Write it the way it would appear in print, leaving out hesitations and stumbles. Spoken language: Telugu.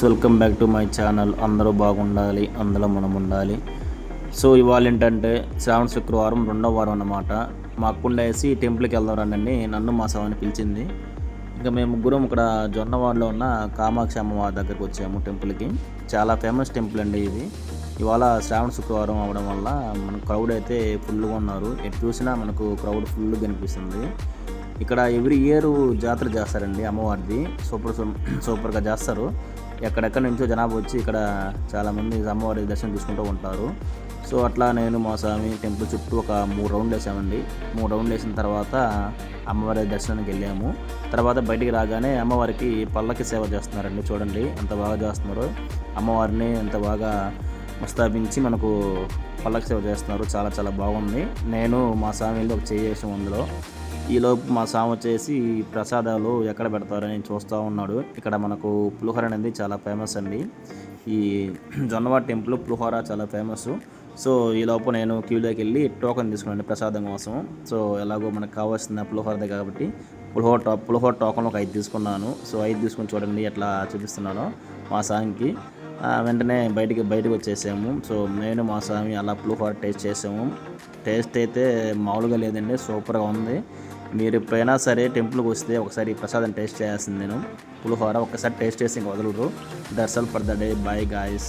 Welcome back to my channel. అందరూ బాగుండాలి, అందులో మనం ఉండాలి. సో ఇవాళ ఏంటంటే శ్రావణ శుక్రవారం 2వ వారం అన్నమాట. మా అక్కుండేసి టెంపుల్కి వెళ్దాం రండి, నన్ను మా సామని పిలిచింది. ఇంకా మేము ముగ్గురం ఇక్కడ జొన్నవాడలో ఉన్న కామాక్షి అమ్మవారి దగ్గరికి వచ్చాము టెంపుల్కి. చాలా ఫేమస్ టెంపుల్ అండి ఇది. ఇవాళ శ్రావణ శుక్రవారం అవడం వల్ల మనకు క్రౌడ్ అయితే ఫుల్గా ఉన్నారు. ఎటు చూసినా మనకు క్రౌడ్ ఫుల్ కనిపిస్తుంది. ఇక్కడ ఎవ్రీ ఇయర్ జాతర చేస్తారండి అమ్మవారిది. సూపర్గా చేస్తారు. ఎక్కడెక్కడ నుంచో జనాభా వచ్చి ఇక్కడ చాలామంది అమ్మవారి దర్శనం తీసుకుంటూ ఉంటారు. సో అట్లా నేను మా స్వామి టెంపుల్ చుట్టూ ఒక 3 రౌండ్లు వేసామండి. 3 రౌండ్లు వేసిన తర్వాత అమ్మవారి దర్శనానికి వెళ్ళాము. తర్వాత బయటికి రాగానే అమ్మవారికి పల్లకి సేవ చేస్తున్నారండి. చూడండి ఎంత బాగా చేస్తున్నారు. అమ్మవారిని ఎంత బాగా ముస్తాబించి మనకు పల్లకి సేవ చేస్తున్నారు. చాలా చాలా బాగుంది. నేను మా స్వామిలో ఒక చేసాము అందులో. ఈలోపు మా స్వామి వచ్చేసి ప్రసాదాలు ఎక్కడ పెడతారని చూస్తూ ఉన్నాడు. ఇక్కడ మనకు పులిహోర అనేది చాలా ఫేమస్ అండి. ఈ జొన్నవాడ టెంపుల్ పులిహోర చాలా ఫేమస్. సో ఈలోపు నేను క్యూలోకి వెళ్ళి టోకెన్ తీసుకున్నాను ప్రసాదం కోసం. సో ఎలాగో మనకు కావాల్సిన పులిహోరదే కాబట్టి పులిహోర టోకెన్ ఒక 5 తీసుకున్నాను. సో 5 తీసుకుని చూడండి ఎట్లా చూపిస్తున్నాను మా స్వామికి. వెంటనే బయటకు వచ్చేసాము. సో నేను మా స్వామి అలా పులిహోర టేస్ట్ చేసాము. టేస్ట్ అయితే మామూలుగా లేదండి, సూపర్గా ఉంది. మీరు ఎప్పుడైనా సరే టెంపుల్కి వస్తే ఒకసారి ప్రసాదం టేస్ట్ చేయాల్సింది. నేను పులిహోర ఒక్కసారి టేస్ట్ చేసి ఇంకా వదలరు. That's all for the day. By guys.